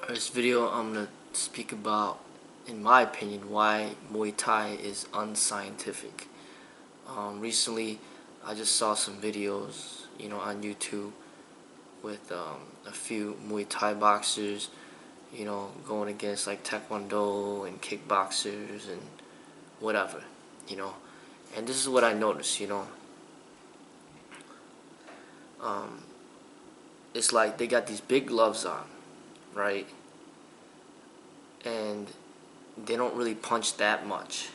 This video I'm going to speak about, in my opinion, why Muay Thai is unscientific. Recently, I just saw some videos, on YouTube with a few Muay Thai boxers, going against like Taekwondo and kickboxers and whatever, you know. And this is what I noticed, um, it's like they got these big gloves on, right? And they don't really punch that much.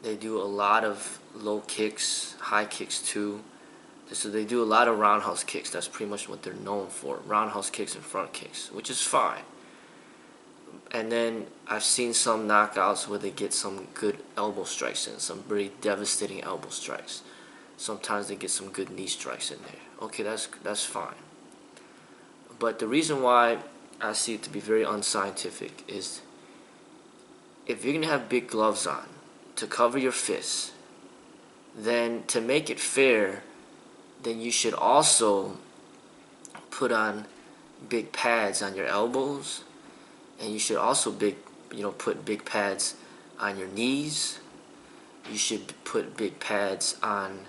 They do a lot of low kicks, high kicks too. So they do a lot of roundhouse kicks. That's pretty much what they're known for. Roundhouse kicks and front kicks, which is fine. And then I've seen some knockouts where they get some good elbow strikes in, some pretty devastating elbow strikes. Sometimes they get some good knee strikes in there. Okay, that's fine. But the reason why I see it to be very unscientific is if you're going to have big gloves on to cover your fists, then to make it fair, then you should also put on big pads on your elbows, and you should also put big pads on your knees. You should put big pads on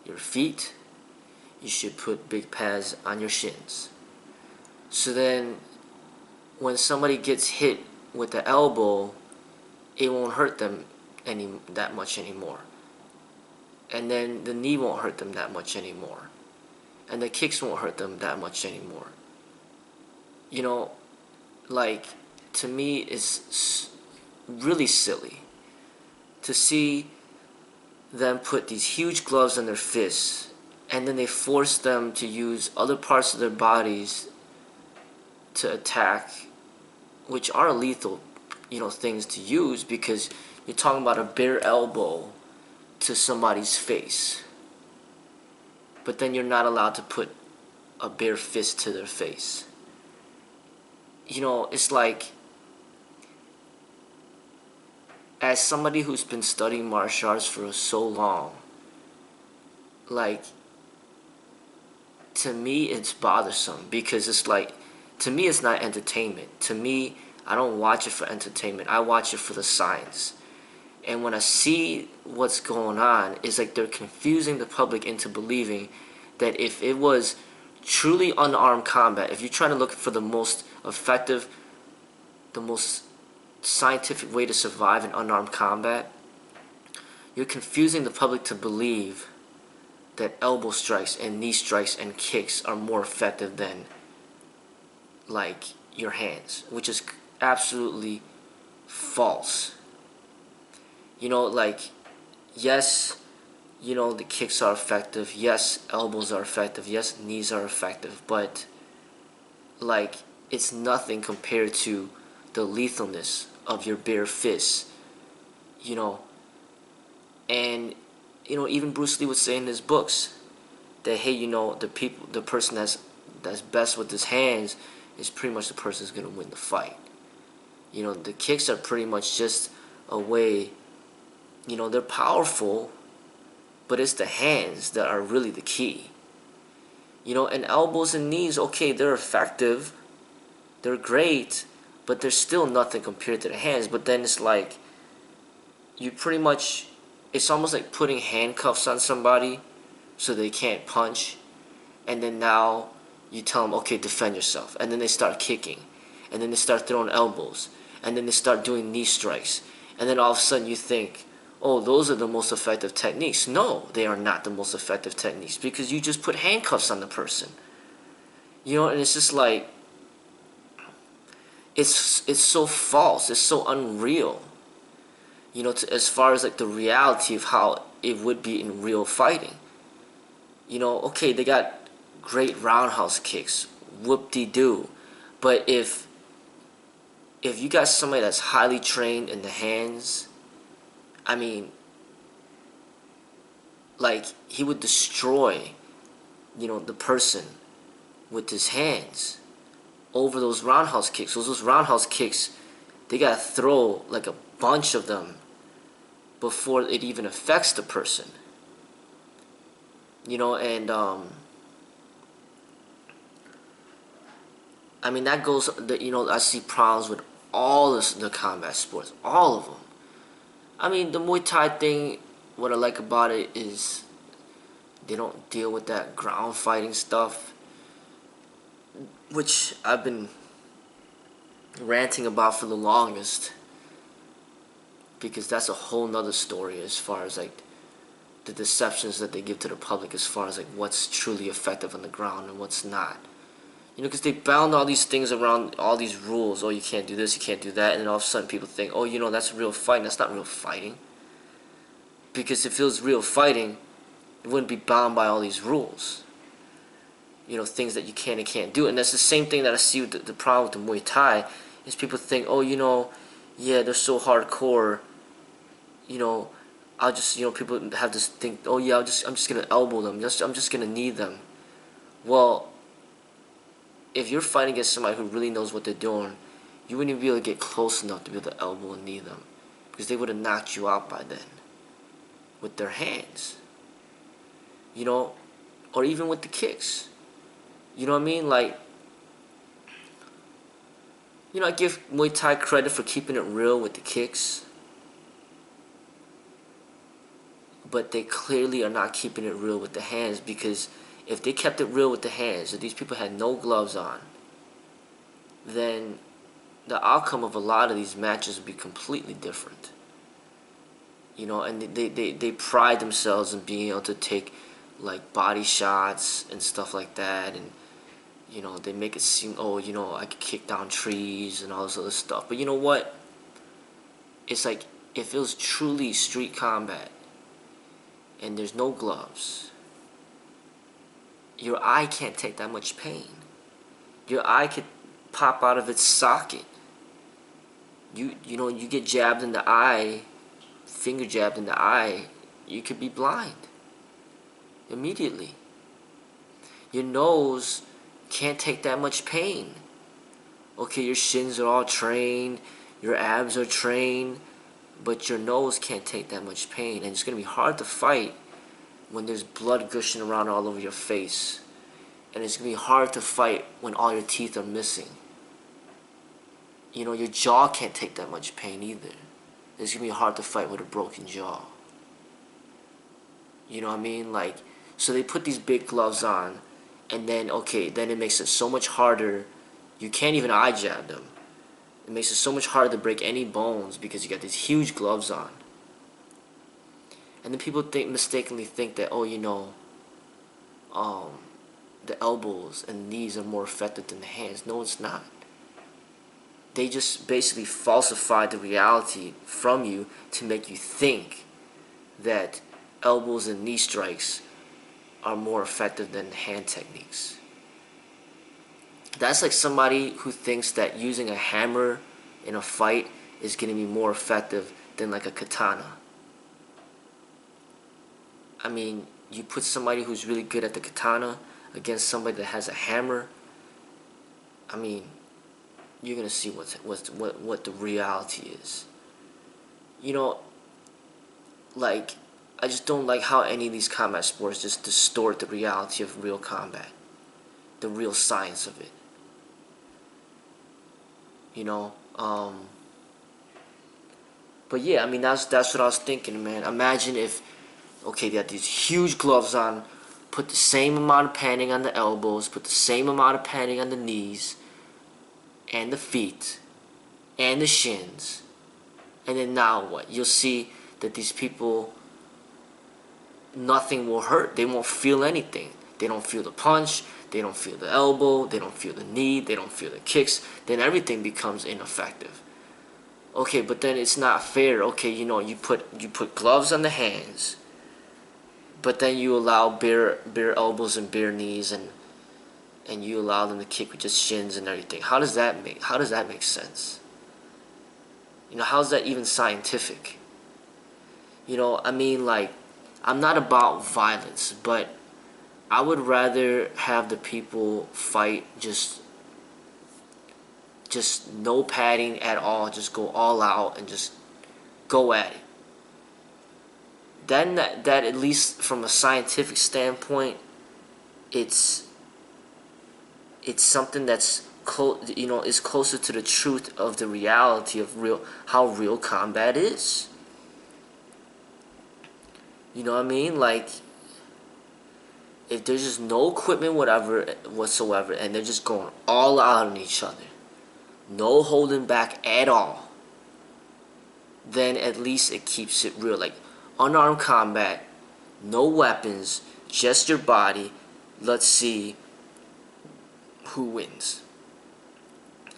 your feet. You should put big pads on your shins. So then when somebody gets hit with the elbow, it won't hurt them that much anymore. And then the knee won't hurt them that much anymore. And the kicks won't hurt them that much anymore. Like, to me, it's really silly to see them put these huge gloves on their fists, and then they force them to use other parts of their bodies to attack, which are lethal, things to use, because you're talking about a bare elbow to somebody's face. But then you're not allowed to put a bare fist to their face. It's like, as somebody who's been studying martial arts for so long, like, to me it's bothersome, because it's like, to me it's not entertainment. To me, I don't watch it for entertainment. I watch it for the science. And when I see what's going on, it's like they're confusing the public into believing that if it was truly unarmed combat, if you're trying to look for the most effective, the most scientific way to survive in unarmed combat, you're confusing the public to believe that elbow strikes and knee strikes and kicks are more effective than, like, your hands, which is absolutely false. Like, yes, the kicks are effective, yes, elbows are effective, yes, knees are effective, but, like, it's nothing compared to the lethalness of your bare fists, and, even Bruce Lee would say in his books that, hey, the person that's best with his hands is pretty much the person who's going to win the fight. The kicks are pretty much just a way, they're powerful, but it's the hands that are really the key. And elbows and knees, okay, they're effective, they're great, but they're still nothing compared to the hands. But then it's like, it's almost like putting handcuffs on somebody so they can't punch, and then now you tell them, okay, defend yourself, and then they start kicking, and then they start throwing elbows, and then they start doing knee strikes, and then all of a sudden you think, oh, those are the most effective techniques. No, they are not the most effective techniques, because you just put handcuffs on the person. And it's just like, it's so false, it's so unreal, as far as like the reality of how it would be in real fighting. Okay, they got great roundhouse kicks, whoop-de-doo, but if you got somebody that's highly trained in the hands, I mean, like, he would destroy, the person with his hands over those roundhouse kicks. Those roundhouse kicks, they gotta throw like a bunch of them before it even affects the person. And I mean, that goes, I see problems with all the combat sports, all of them. I mean, the Muay Thai thing, what I like about it is they don't deal with that ground fighting stuff, which I've been ranting about for the longest, because that's a whole nother story as far as like the deceptions that they give to the public as far as like what's truly effective on the ground and what's not. Because they bound all these things around all these rules. Oh, you can't do this, you can't do that, and then all of a sudden people think, oh, that's real fighting. That's not real fighting. Because if it was real fighting, it wouldn't be bound by all these rules. Things that you can and can't do. And that's the same thing that I see with the problem with the Muay Thai, is people think, oh, yeah, they're so hardcore. I'll just, people have this think, oh yeah, I'm just gonna elbow them. I'm just gonna knee them. Well, if you're fighting against somebody who really knows what they're doing, you wouldn't even be able to get close enough to be able to elbow and knee them, because they would have knocked you out by then with their hands. Or even with the kicks. You know what I mean? Like, I give Muay Thai credit for keeping it real with the kicks, but they clearly are not keeping it real with the hands, because if they kept it real with the hands, if these people had no gloves on, then the outcome of a lot of these matches would be completely different. And they pride themselves in being able to take like body shots and stuff like that, and they make it seem, oh, I could kick down trees and all this other stuff. But you know what? It's like, if it was truly street combat and there's no gloves, your eye can't take that much pain. Your eye could pop out of its socket. You get jabbed in the eye, finger jabbed in the eye, you could be blind immediately. Your nose can't take that much pain. Okay, your shins are all trained, your abs are trained, but your nose can't take that much pain, and it's going to be hard to fight when there's blood gushing around all over your face. And it's going to be hard to fight when all your teeth are missing. Your jaw can't take that much pain either. It's going to be hard to fight with a broken jaw. You know what I mean? Like, so they put these big gloves on, and then, okay, then it makes it so much harder. You can't even eye jab them. It makes it so much harder to break any bones because you got these huge gloves on. And then people mistakenly think that, oh, the elbows and knees are more effective than the hands. No, it's not. They just basically falsify the reality from you to make you think that elbows and knee strikes are more effective than hand techniques. That's like somebody who thinks that using a hammer in a fight is going to be more effective than like a katana. I mean, you put somebody who's really good at the katana against somebody that has a hammer, I mean, you're gonna see what the reality is. Like, I just don't like how any of these combat sports just distort the reality of real combat, the real science of it. But yeah, I mean, that's what I was thinking, man. Imagine if, okay, they had these huge gloves on, put the same amount of padding on the elbows, put the same amount of padding on the knees, and the feet, and the shins, and then now what? You'll see that these people, nothing will hurt. They won't feel anything. They don't feel the punch, they don't feel the elbow, they don't feel the knee, they don't feel the kicks. Then everything becomes ineffective. Okay, but then it's not fair. Okay, you put gloves on the hands, but then you allow bare elbows and bare knees, and you allow them to kick with just shins and everything. How does that make sense? How is that even scientific? I mean, like, I'm not about violence, but I would rather have the people fight just no padding at all, just go all out and just go at it. Then that at least from a scientific standpoint, it's something that's is closer to the truth of the reality of how real combat is. You know what I mean? Like, if there's just no equipment whatsoever, and they're just going all out on each other, no holding back at all, then at least it keeps it real. Like, unarmed combat, no weapons, just your body. Let's see who wins.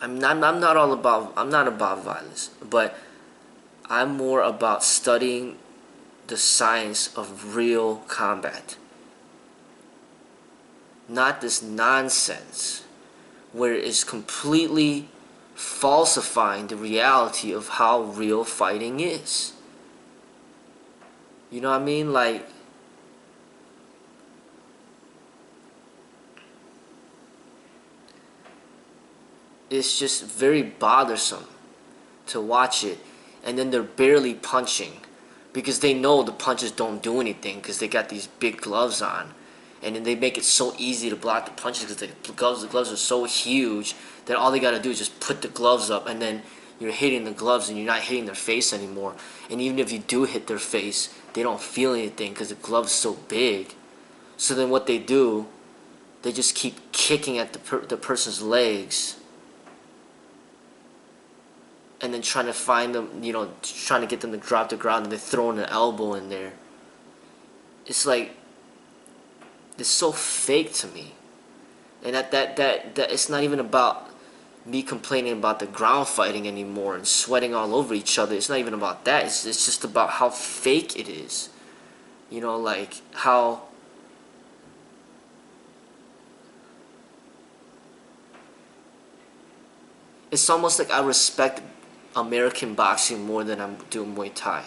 I'm not about violence, but I'm more about studying the science of real combat. Not this nonsense where it's completely falsifying the reality of how real fighting is. You know what I mean? Like, it's just very bothersome to watch it, and then they're barely punching because they know the punches don't do anything because they got these big gloves on, and then they make it so easy to block the punches because the gloves are so huge that all they got to do is just put the gloves up, and then you're hitting the gloves and you're not hitting their face anymore. And even if you do hit their face, they don't feel anything because the glove's so big. So then what they do, they just keep kicking at the person's legs, and then trying to find them, trying to get them to drop to the ground, and they're throwing an elbow in there. It's like, it's so fake to me. And that it's not even about me complaining about the ground fighting anymore and sweating all over each other. It's not even about that. It's just about how fake it is. Like how it's almost like I respect American boxing more than I'm doing Muay Thai.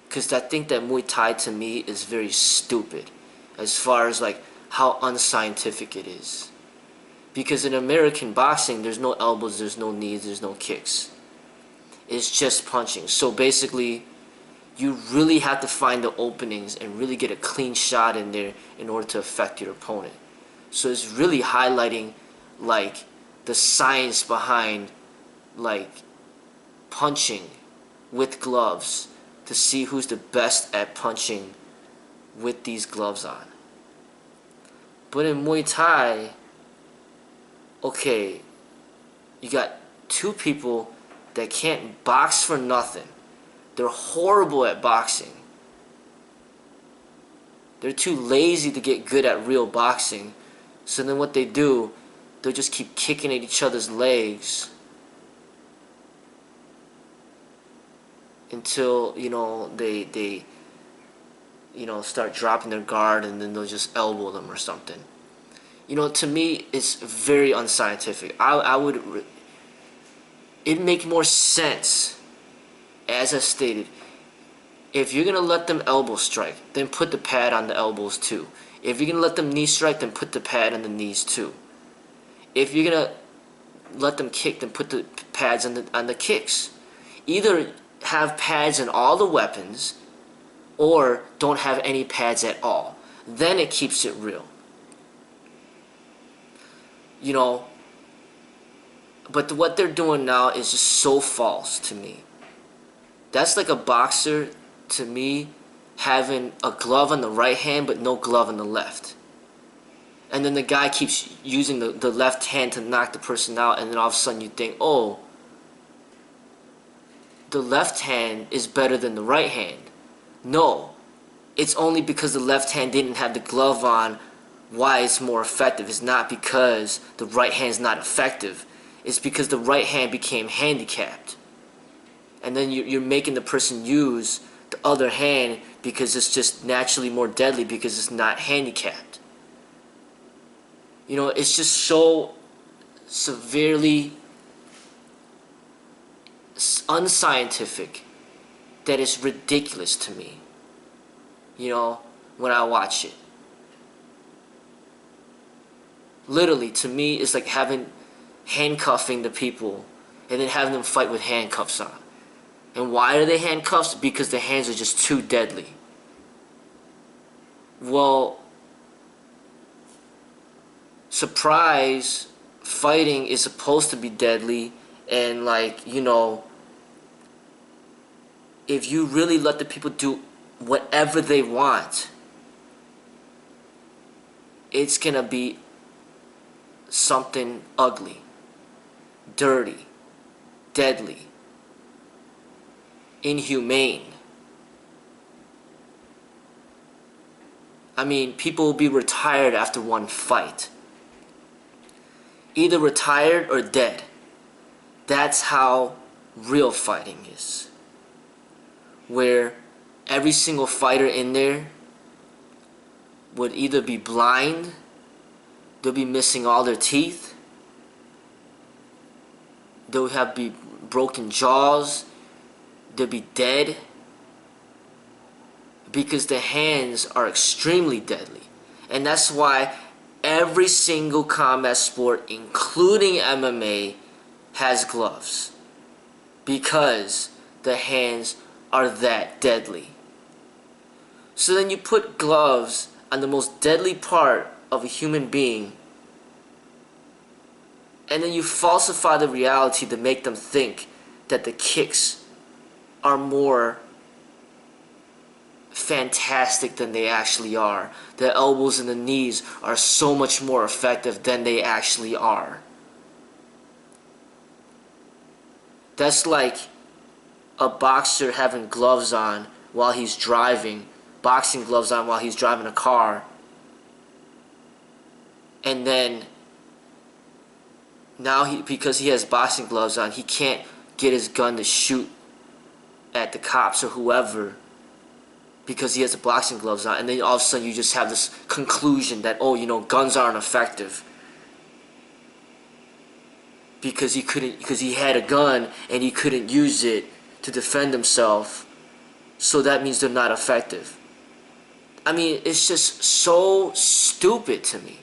Because I think that Muay Thai to me is very stupid as far as like how unscientific it is. Because in American boxing, there's no elbows, there's no knees, there's no kicks. It's just punching. So basically, you really have to find the openings and really get a clean shot in there in order to affect your opponent. So it's really highlighting like the science behind like punching with gloves to see who's the best at punching with these gloves on. But in Muay Thai, okay, you got two people that can't box for nothing. They're horrible at boxing. They're too lazy to get good at real boxing. So then what they do, they'll just keep kicking at each other's legs until, they start dropping their guard, and then they'll just elbow them or something. To me, it's very unscientific. It'd make more sense, as I stated, if you're going to let them elbow strike, then put the pad on the elbows too. If you're going to let them knee strike, then put the pad on the knees too. If you're going to let them kick, then put the pads on the kicks. Either have pads on all the weapons, or don't have any pads at all. Then it keeps it real. But what they're doing now is just so false to me. That's like a boxer, to me, having a glove on the right hand but no glove on the left. And then the guy keeps using the left hand to knock the person out, and then all of a sudden you think, oh, the left hand is better than the right hand. No, it's only because the left hand didn't have the glove on why it's more effective. It's not because the right hand's not effective. It's because the right hand became handicapped. And then you're making the person use the other hand because it's just naturally more deadly because it's not handicapped. It's just so severely unscientific that it's ridiculous to me, when I watch it. Literally, to me, it's like handcuffing the people and then having them fight with handcuffs on. And why are they handcuffs? Because the hands are just too deadly. Well, surprise, fighting is supposed to be deadly, and like, you know, if you really let the people do whatever they want, it's gonna be something ugly, dirty, deadly, inhumane. I mean, people will be retired after one fight. Either retired or dead. That's how real fighting is. Where every single fighter in there would either be blind, they'll be missing all their teeth, they'll have be broken jaws, they'll be dead, because the hands are extremely deadly. And that's why every single combat sport, including MMA, has gloves, because the hands are that deadly. So then you put gloves on the most deadly part of a human being, and then you falsify the reality to make them think that the kicks are more fantastic than they actually are. The elbows and the knees are so much more effective than they actually are. That's like a boxer having gloves on while he's driving, boxing gloves on while he's driving a car, and then now because he has boxing gloves on, he can't get his gun to shoot at the cops or whoever because he has the boxing gloves on. And then all of a sudden you just have this conclusion that, oh, you know, guns aren't effective because he had a gun and he couldn't use it to defend himself, so that means they're not effective. I mean, it's just so stupid to me,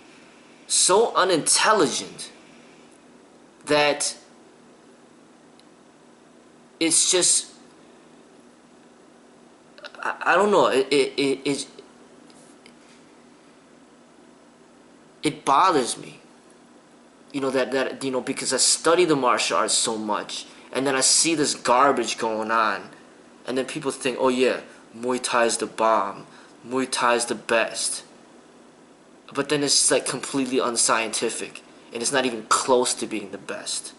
so unintelligent, that it's just, I don't know, it bothers me, you know, that you know, because I study the martial arts so much, and then I see this garbage going on, and then people think, oh yeah, Muay Thai is the bomb, Muay Thai is the best, but then it's like completely unscientific, and it's not even close to being the best,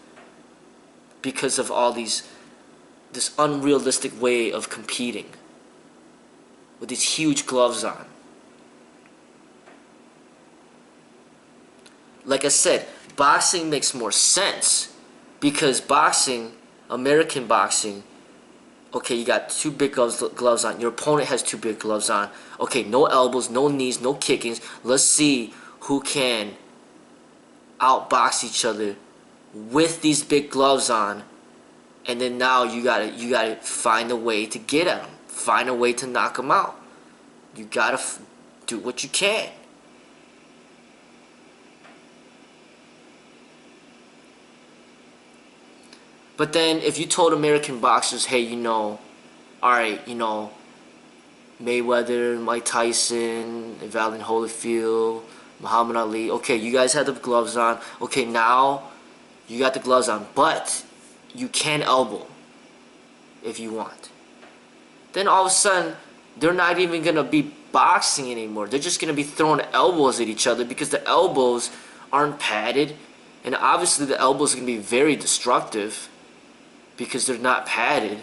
because of all this unrealistic way of competing with these huge gloves on. Like I said, boxing makes more sense, because boxing, American boxing, okay, you got two big gloves on. Your opponent has two big gloves on. Okay, no elbows, no knees, no kickings. Let's see who can outbox each other with these big gloves on. And then now you gotta find a way to get at them. Find a way to knock them out. You gotta do what you can. But then if you told American boxers, hey, you know, alright, you know, Mayweather, Mike Tyson, Evander Holyfield, Muhammad Ali, okay, you guys had the gloves on. Okay, now you got the gloves on, but you can elbow if you want. Then all of a sudden, they're not even going to be boxing anymore. They're just going to be throwing elbows at each other, because the elbows aren't padded. And obviously the elbows are going to be very destructive because they're not padded.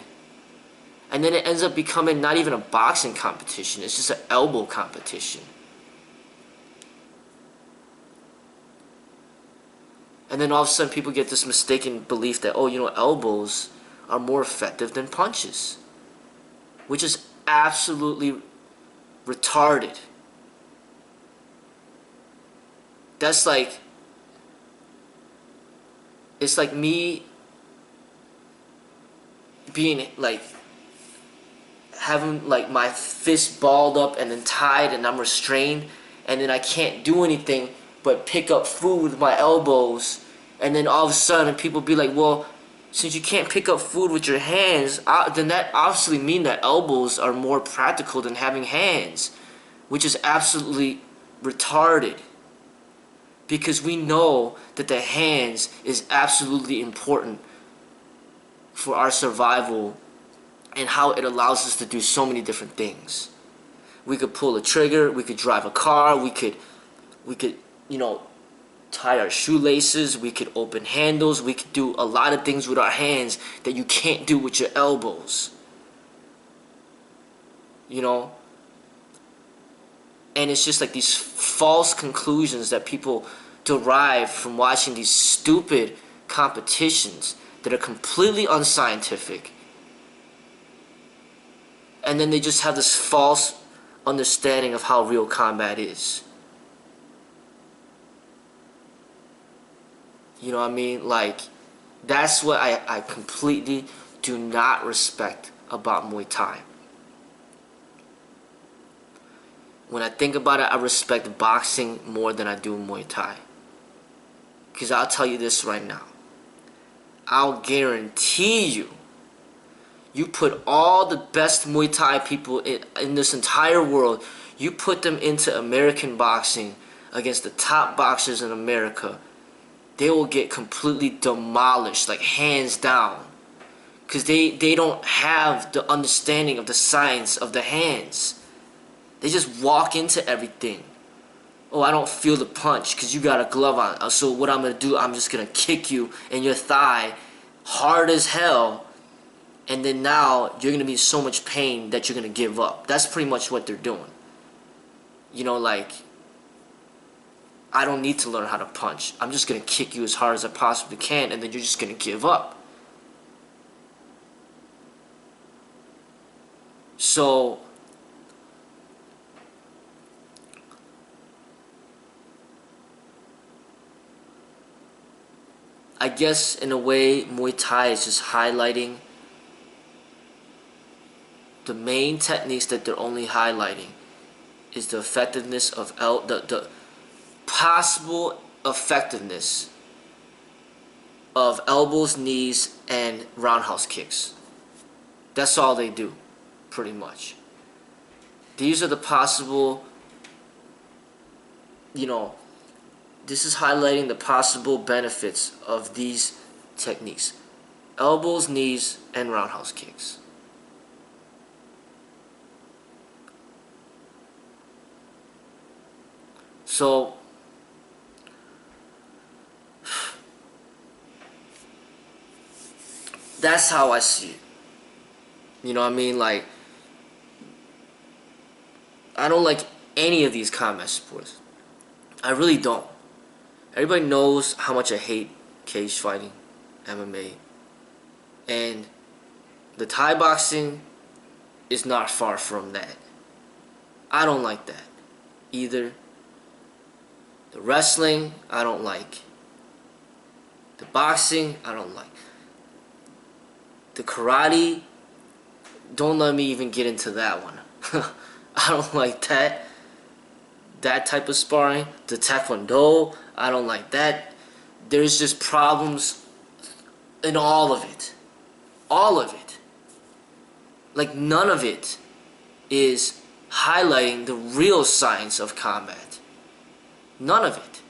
And then it ends up becoming not even a boxing competition. It's just an elbow competition. And then all of a sudden people get this mistaken belief that, oh, you know, elbows are more effective than punches, which is absolutely retarded. That's like, it's like me being like, having like my fist balled up and then tied and I'm restrained, and then I can't do anything but pick up food with my elbows, and then all of a sudden people be like, well, since you can't pick up food with your hands, then that obviously means that elbows are more practical than having hands, which is absolutely retarded. because we know that the hands is absolutely important for our survival and how it allows us to do so many different things. We could pull a trigger, we could drive a car, we could, you know, tie our shoelaces, we could open handles, we could do a lot of things with our hands that you can't do with your elbows. You know? And it's just like these false conclusions that people derive from watching these stupid competitions that are completely unscientific. And then they just have this false understanding of how real combat is. You know what I mean? Like, that's what I completely do not respect about Muay Thai. When I think about it, I respect boxing more than I do Muay Thai. Because I'll tell you this right now. I'll guarantee you, you put all the best Muay Thai people in this entire world, you put them into American boxing against the top boxers in America, they will get completely demolished, like hands down. Because they don't have the understanding of the science of the hands. They just walk into everything. Oh, I don't feel the punch because you got a glove on. So what I'm going to do, I'm just going to kick you in your thigh hard as hell. And then now you're going to be in so much pain that you're going to give up. That's pretty much what they're doing. You know, like, I don't need to learn how to punch. I'm just going to kick you as hard as I possibly can, and then you're just going to give up. So I guess in a way Muay Thai is just highlighting the main techniques that they're only highlighting is the effectiveness of the possible effectiveness of elbows, knees, and roundhouse kicks. That's all they do, pretty much. These are the possible, you know, this is highlighting the possible benefits of these techniques. Elbows, knees, and roundhouse kicks. So, that's how I see it. You know what I mean? Like, I don't like any of these combat sports. I really don't. Everybody knows how much I hate cage fighting, MMA. And the Thai boxing is not far from that. I don't like that either. The wrestling, I don't like. The boxing, I don't like. The karate, don't let me even get into that one. I don't like that. That type of sparring. The taekwondo, I don't like that. There's just problems in all of it. All of it. Like, none of it is highlighting the real science of combat. None of it.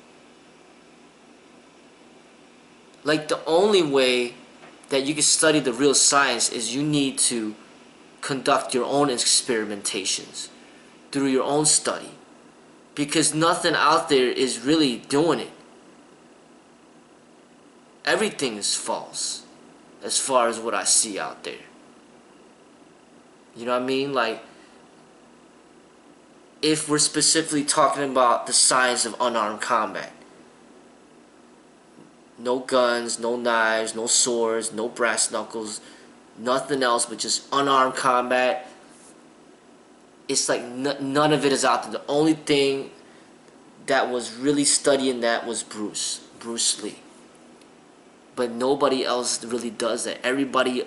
Like, the only way that you can study the real science is you need to conduct your own experimentations through your own study, because nothing out there is really doing it. Everything is false as far as what I see out there. You know what I mean? Like, if we're specifically talking about the science of unarmed combat, no guns, no knives, no swords, no brass knuckles, nothing else but just unarmed combat. It's like none of it is out there. The only thing that was really studying that was Bruce Lee. But nobody else really does that. Everybody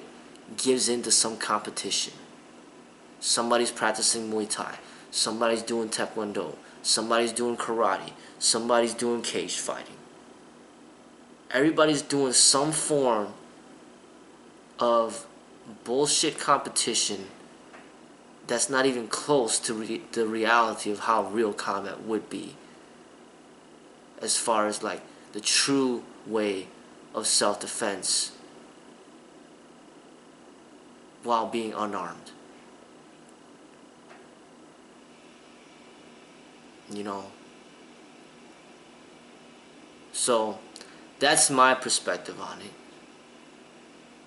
gives into some competition. Somebody's practicing Muay Thai. Somebody's doing Taekwondo. Somebody's doing karate. Somebody's doing cage fighting. Everybody's doing some form of bullshit competition that's not even close to the reality of how real combat would be. as far as like the true way of self-defense while being unarmed. You know? So that's my perspective on it.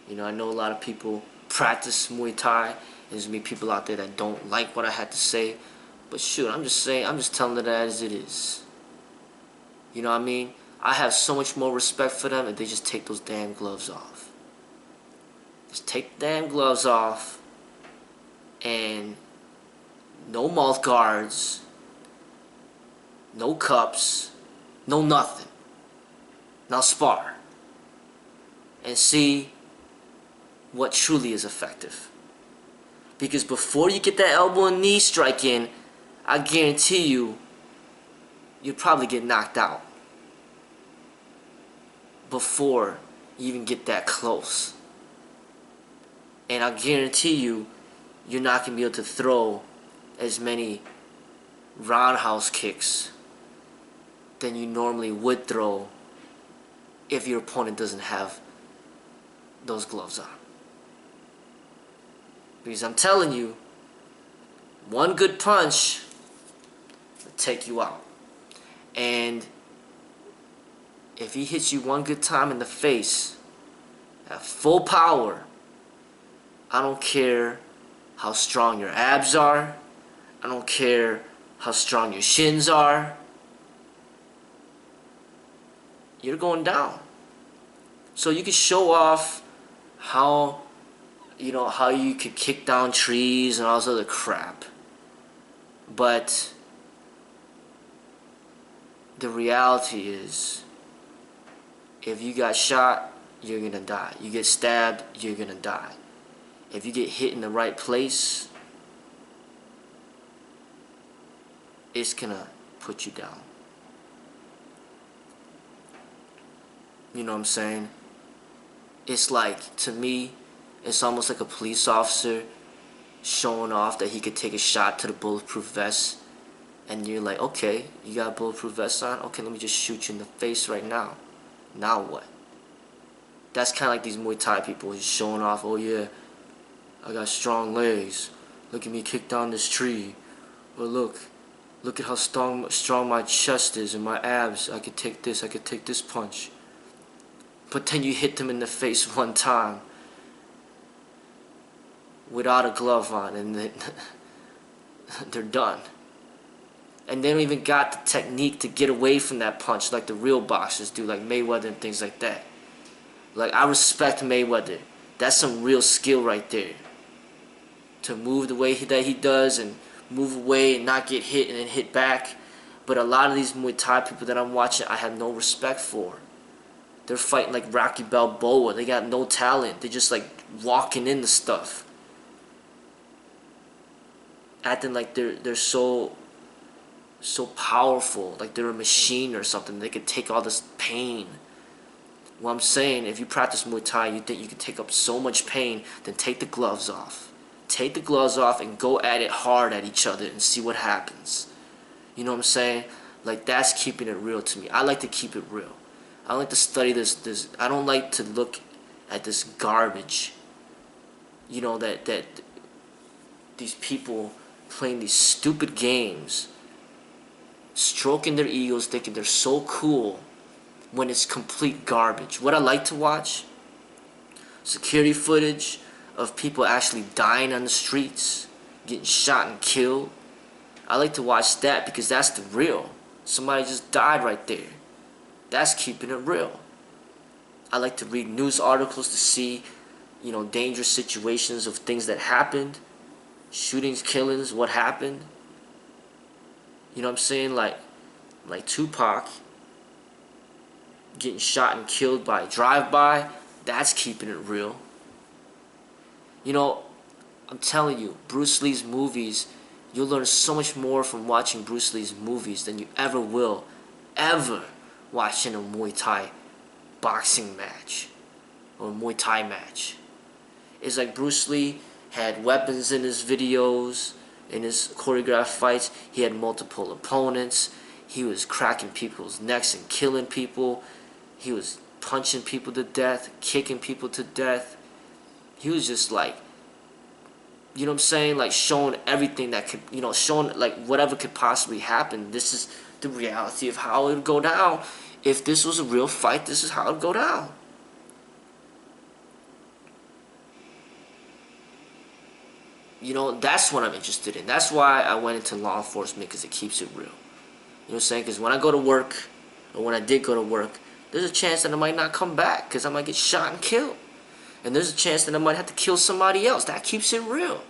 You know, I know a lot of people practice Muay Thai. There's gonna be people out there that don't like what I had to say. But shoot, I'm just telling it as it is. You know what I mean? I have so much more respect for them if they just take those damn gloves off. Just take the damn gloves off, and no mouth guards, no cups, no nothing. Now spar and see what truly is effective. Because before you get that elbow and knee strike in, I guarantee you, you'll probably get knocked out before you even get that close. And I guarantee you, you're not going to be able to throw as many roundhouse kicks than you normally would throw if your opponent doesn't have those gloves on. Because I'm telling you, one good punch will take you out. And if he hits you one good time in the face at full power, I don't care how strong your abs are, I don't care how strong your shins are, you're going down. So you can show off how, you know, how you could kick down trees and all this other crap, but the reality is, if you got shot, you're gonna die. You get stabbed, you're gonna die. If you get hit in the right place, it's gonna put you down. You know what I'm saying? It's like, to me, it's almost like a police officer showing off that he could take a shot to the bulletproof vest, and you're like, okay, you got a bulletproof vest on? Okay, let me just shoot you in the face right now. Now what? That's kind of like these Muay Thai people just showing off, oh yeah, I got strong legs. Look at me kick down this tree. Or look at how strong my chest is and my abs. I could take this punch. But then you hit them in the face one time without a glove on, and then they're done. And they don't even got the technique to get away from that punch like the real boxers do, like Mayweather and things like that. Like, I respect Mayweather. That's some real skill right there. To move the way that he does and move away and not get hit and then hit back. But a lot of these Muay Thai people that I'm watching, I have no respect for. They're fighting like Rocky Balboa. They got no talent. They're just like walking into stuff. Acting like they're so powerful, like they're a machine or something. They could take all this pain. What I'm saying, if you practice Muay Thai, you think you can take up so much pain, then take the gloves off. Take the gloves off and go at it hard at each other and see what happens. You know what I'm saying? Like, that's keeping it real to me. I like to keep it real. I don't like to study this. I don't like to look at this garbage. You know, that these people playing these stupid games, stroking their egos, thinking they're so cool, when it's complete garbage. What I like to watch, security footage of people actually dying on the streets, getting shot and killed. I like to watch that because that's the real. Somebody just died right there. That's keeping it real. I like to read news articles to see, you know, dangerous situations of things that happened, shootings, killings, what happened. You know what I'm saying? Like Tupac getting shot and killed by a drive-by. That's keeping it real. You know, I'm telling you, Bruce Lee's movies, you'll learn so much more from watching Bruce Lee's movies than you ever will, ever watching a Muay Thai boxing match or a Muay Thai match. It's like Bruce Lee had weapons in his videos, in his choreographed fights. He had multiple opponents. He was cracking people's necks and killing people. He was punching people to death, kicking people to death. He was just like, you know what I'm saying, like showing everything that could, you know, showing like whatever could possibly happen. This is the reality of how it would go down. If this was a real fight, this is how it would go down. You know, that's what I'm interested in. That's why I went into law enforcement, because it keeps it real. You know what I'm saying? Because when I go to work, or when I did go to work, there's a chance that I might not come back because I might get shot and killed. And there's a chance that I might have to kill somebody else. That keeps it real.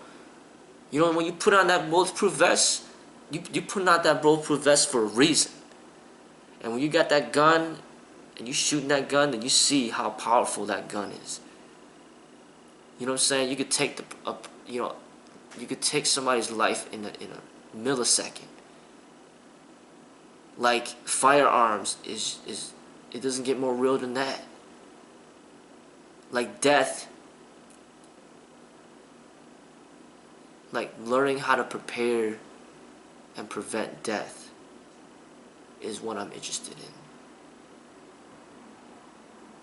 You know, when you put on that bulletproof vest, you putting out that bulletproof vest for a reason. And when you got that gun, and you shooting that gun, then you see how powerful that gun is. You know what I'm saying? You could take you could take somebody's life in a millisecond. Like firearms is it doesn't get more real than that. Like death, like learning how to prepare and prevent death is what I'm interested in.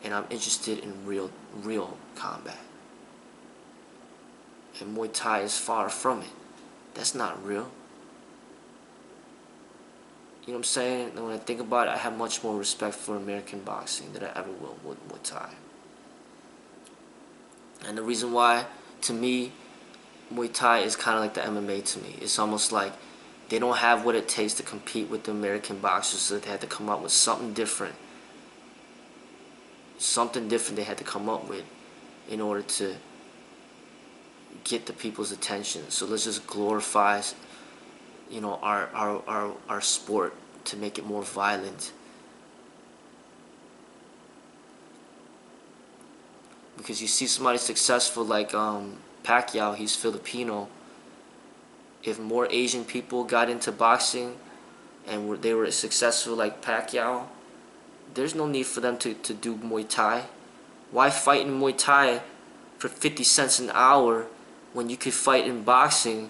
And I'm interested in real combat. And Muay Thai is far from it. That's not real. You know what I'm saying? And when I think about it, I have much more respect for American boxing than I ever will with Muay Thai. And the reason why, to me, Muay Thai is kind of like the MMA to me. It's almost like they don't have what it takes to compete with the American boxers, so they had to come up with something different. Something different they had to come up with in order to get the people's attention. So let's just glorify, you know, our sport to make it more violent. Because you see somebody successful like Pacquiao, he's Filipino. If more Asian people got into boxing and they were successful like Pacquiao, there's no need for them to do Muay Thai. Why fight in Muay Thai for 50 cents an hour when you could fight in boxing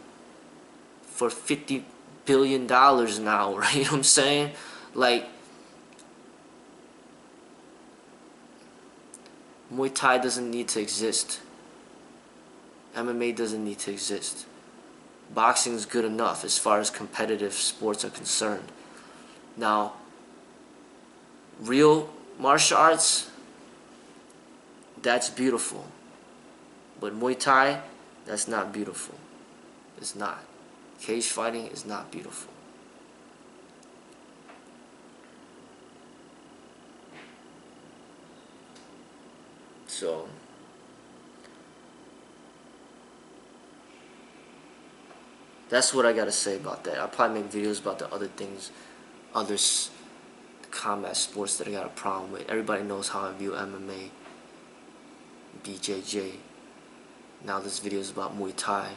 for $50 billion an hour? You know what I'm saying? Like, Muay Thai doesn't need to exist. MMA doesn't need to exist. Boxing is good enough as far as competitive sports are concerned. Now, real martial arts, that's beautiful. But Muay Thai, that's not beautiful. It's not. Cage fighting is not beautiful. So, that's what I gotta say about that. I'll probably make videos about the other things, combat sports that I got a problem with. Everybody knows how I view MMA, BJJ. Now this video is about Muay Thai.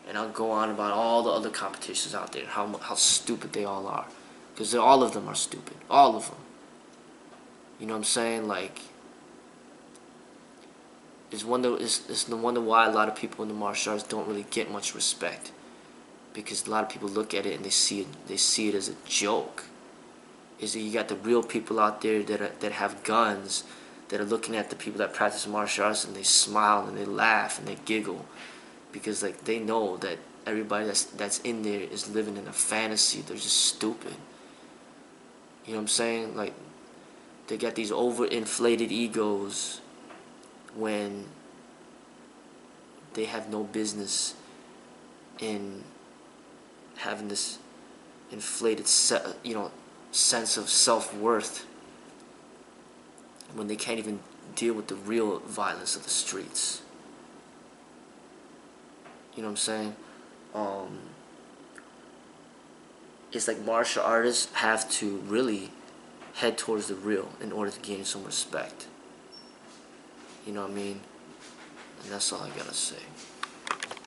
And I'll go on about all the other competitions out there, how stupid they all are. Because all of them are stupid. All of them. You know what I'm saying? Like, it's no wonder why a lot of people in the martial arts don't really get much respect. Because a lot of people look at it and they see it as a joke. Is that you got the real people out there that have guns, that are looking at the people that practice martial arts, and they smile and they laugh and they giggle, because like they know that everybody that's in there is living in a fantasy. They're just stupid. You know what I'm saying? Like, they got these overinflated egos when they have no business in having this inflated sense of self-worth, when they can't even deal with the real violence of the streets. You know what I'm saying? It's like martial artists have to really head towards the real in order to gain some respect. You know what I mean? And that's all I gotta say.